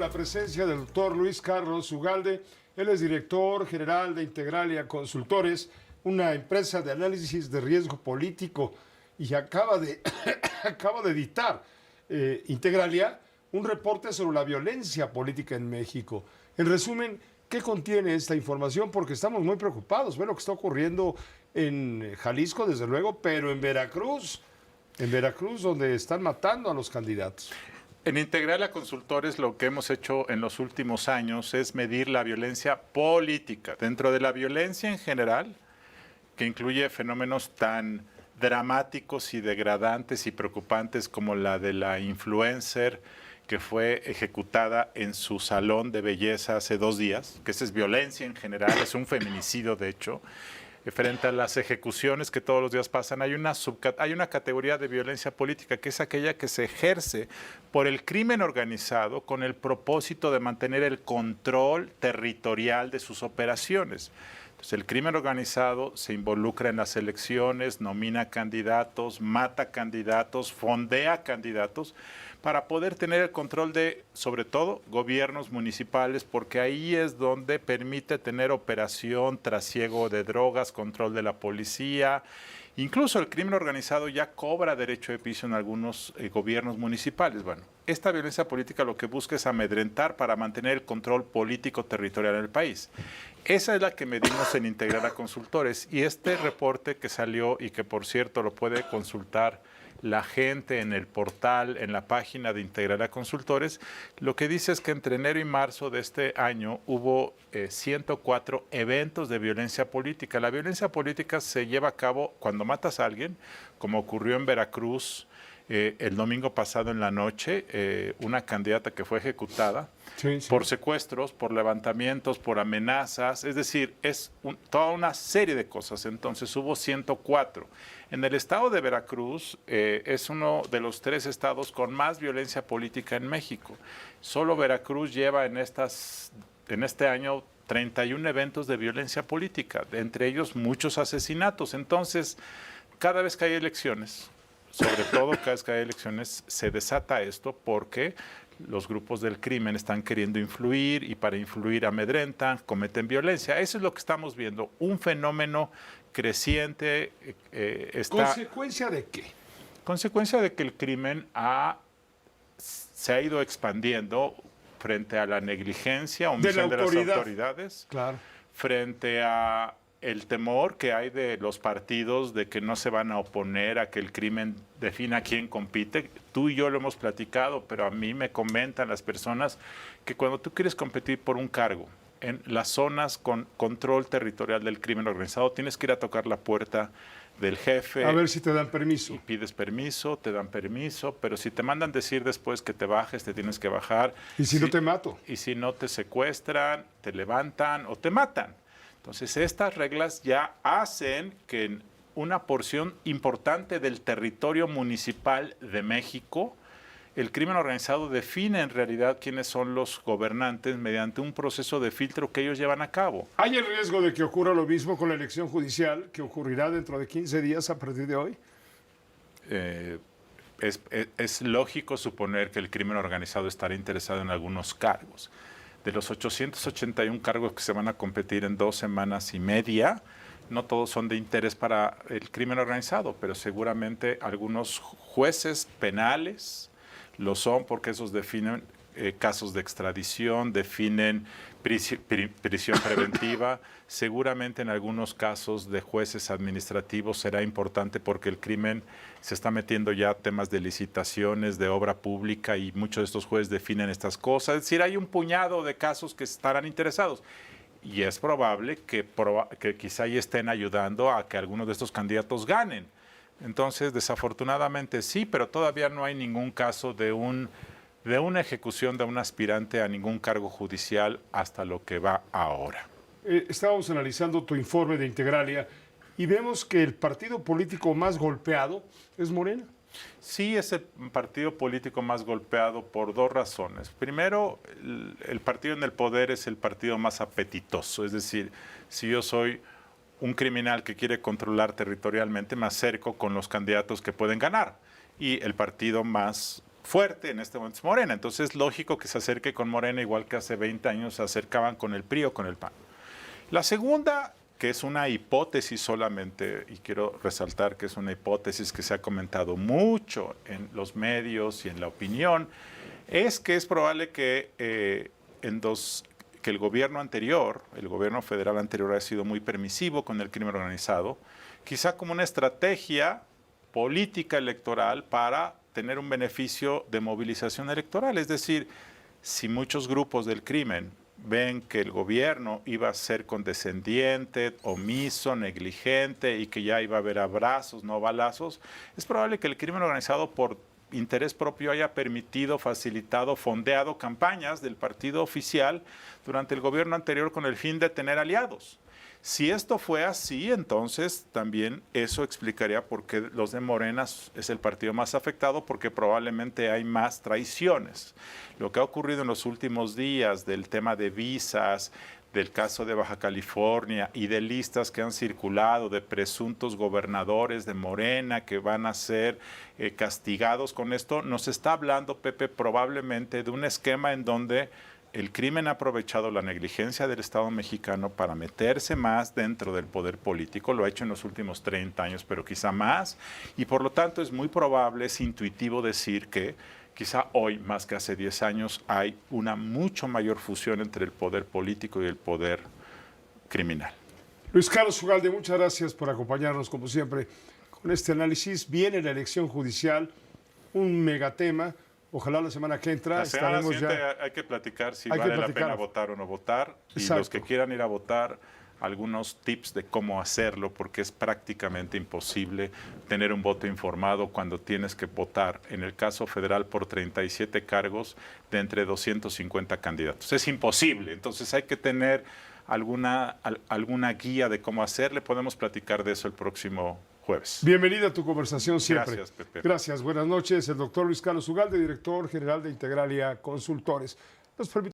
La presencia del doctor Luis Carlos Ugalde, él es director general de Integralia Consultores, una empresa de análisis de riesgo político, y acaba de, acaba de editar Integralia un reporte sobre la violencia política en México. En resumen, ¿qué contiene esta información? Porque estamos muy preocupados. Ve lo que está ocurriendo en Jalisco, desde luego, pero en Veracruz, donde están matando a los candidatos. En Integralia Consultores lo que hemos hecho en los últimos años es medir la violencia política. Dentro de la violencia en general, que incluye fenómenos tan dramáticos y degradantes y preocupantes como la de la influencer que fue ejecutada en su salón de belleza hace 2 días, que esa es violencia en general, es un feminicidio de hecho. Frente a las ejecuciones que todos los días pasan, hay una categoría de violencia política que es aquella que se ejerce por el crimen organizado con el propósito de mantener el control territorial de sus operaciones. Entonces, el crimen organizado se involucra en las elecciones, nomina candidatos, mata candidatos, fondea candidatos, para poder tener el control de, sobre todo, gobiernos municipales, porque ahí es donde permite tener operación, trasiego de drogas, control de la policía. Incluso el crimen organizado ya cobra derecho de piso en algunos gobiernos municipales. Bueno, esta violencia política lo que busca es amedrentar para mantener el control político territorial en el país. Esa es la que medimos en Integralia Consultores. Y este reporte que salió y que, por cierto, lo puede consultar la gente en el portal, en la página de Integralia Consultores, lo que dice es que entre enero y marzo de este año hubo 104 eventos de violencia política. La violencia política se lleva a cabo cuando matas a alguien, como ocurrió en Veracruz el domingo pasado en la noche, una candidata que fue ejecutada por secuestros, por levantamientos, por amenazas, es decir, es toda una serie de cosas. Entonces hubo 104. En el estado de Veracruz es uno de los 3 estados con más violencia política en México. Solo Veracruz lleva en este año 31 eventos de violencia política, entre ellos muchos asesinatos. Entonces, cada vez que hay elecciones, sobre todo cada vez que hay elecciones, se desata esto porque los grupos del crimen están queriendo influir y para influir amedrentan, cometen violencia. Eso es lo que estamos viendo, un fenómeno creciente. ¿Consecuencia de qué? Consecuencia de que el crimen se ha ido expandiendo frente a la negligencia, omisión de las autoridades, claro, frente a el temor que hay de los partidos de que no se van a oponer a que el crimen defina quién compite. Tú y yo lo hemos platicado, pero a mí me comentan las personas que cuando tú quieres competir por un cargo en las zonas con control territorial del crimen organizado, tienes que ir a tocar la puerta del jefe. A ver si te dan permiso. Y pides permiso, te dan permiso, pero si te mandan decir después que te bajes, te tienes que bajar. ¿Y si no te mato? Y si no, te secuestran, te levantan o te matan. Entonces, estas reglas ya hacen que en una porción importante del territorio municipal de México, el crimen organizado define en realidad quiénes son los gobernantes mediante un proceso de filtro que ellos llevan a cabo. ¿Hay el riesgo de que ocurra lo mismo con la elección judicial, que ocurrirá dentro de 15 días a partir de hoy? Es lógico suponer que el crimen organizado estará interesado en algunos cargos. De los 881 cargos que se van a competir en 2 semanas y media, no todos son de interés para el crimen organizado, pero seguramente algunos jueces penales lo son porque esos definen casos de extradición, definen prisión preventiva. Seguramente en algunos casos de jueces administrativos será importante porque el crimen se está metiendo ya a temas de licitaciones, de obra pública, y muchos de estos jueces definen estas cosas. Es decir, hay un puñado de casos que estarán interesados. Y es probable que quizá ahí estén ayudando a que algunos de estos candidatos ganen. Entonces, desafortunadamente sí, pero todavía no hay ningún caso de una ejecución de un aspirante a ningún cargo judicial hasta lo que va ahora. Estábamos analizando tu informe de Integralia y vemos que el partido político más golpeado es Morena. Sí, es el partido político más golpeado por 2 razones. Primero, el partido en el poder es el partido más apetitoso. Es decir, si yo soy un criminal que quiere controlar territorialmente, me acerco con los candidatos que pueden ganar. Y el partido más fuerte en este momento es Morena. Entonces es lógico que se acerque con Morena igual que hace 20 años se acercaban con el PRI o con el PAN. La segunda, que es una hipótesis solamente, y quiero resaltar que es una hipótesis que se ha comentado mucho en los medios y en la opinión, es que es probable que, que el gobierno anterior, el gobierno federal anterior, ha sido muy permisivo con el crimen organizado, quizá como una estrategia política electoral para tener un beneficio de movilización electoral. Es decir, si muchos grupos del crimen ven que el gobierno iba a ser condescendiente, omiso, negligente y que ya iba a haber abrazos, no balazos, es probable que el crimen organizado por interés propio haya permitido, facilitado, fondeado campañas del partido oficial durante el gobierno anterior con el fin de tener aliados. Si esto fue así, entonces también eso explicaría por qué los de Morena es el partido más afectado, porque probablemente hay más traiciones. Lo que ha ocurrido en los últimos días del tema de visas, del caso de Baja California y de listas que han circulado de presuntos gobernadores de Morena que van a ser castigados con esto, nos está hablando, Pepe, probablemente de un esquema en donde el crimen ha aprovechado la negligencia del Estado mexicano para meterse más dentro del poder político. Lo ha hecho en los últimos 30 años, pero quizá más. Y por lo tanto es muy probable, es intuitivo decir que quizá hoy, más que hace 10 años, hay una mucho mayor fusión entre el poder político y el poder criminal. Luis Carlos Ugalde, muchas gracias por acompañarnos, como siempre, con este análisis. Viene la elección judicial, un megatema. Ojalá la semana que entra la semana estaremos siguiente ya. Hay que platicar si vale la pena votar o no votar. Exacto. Y los que quieran ir a votar, algunos tips de cómo hacerlo, porque es prácticamente imposible tener un voto informado cuando tienes que votar, en el caso federal, por 37 cargos de entre 250 candidatos. Es imposible. Entonces hay que tener alguna guía de cómo hacerle. Podemos platicar de eso el próximo jueves. Bienvenida a tu conversación siempre. Gracias, Pepe. Gracias, buenas noches. El doctor Luis Carlos Ugalde, director general de Integralia Consultores. Nos permite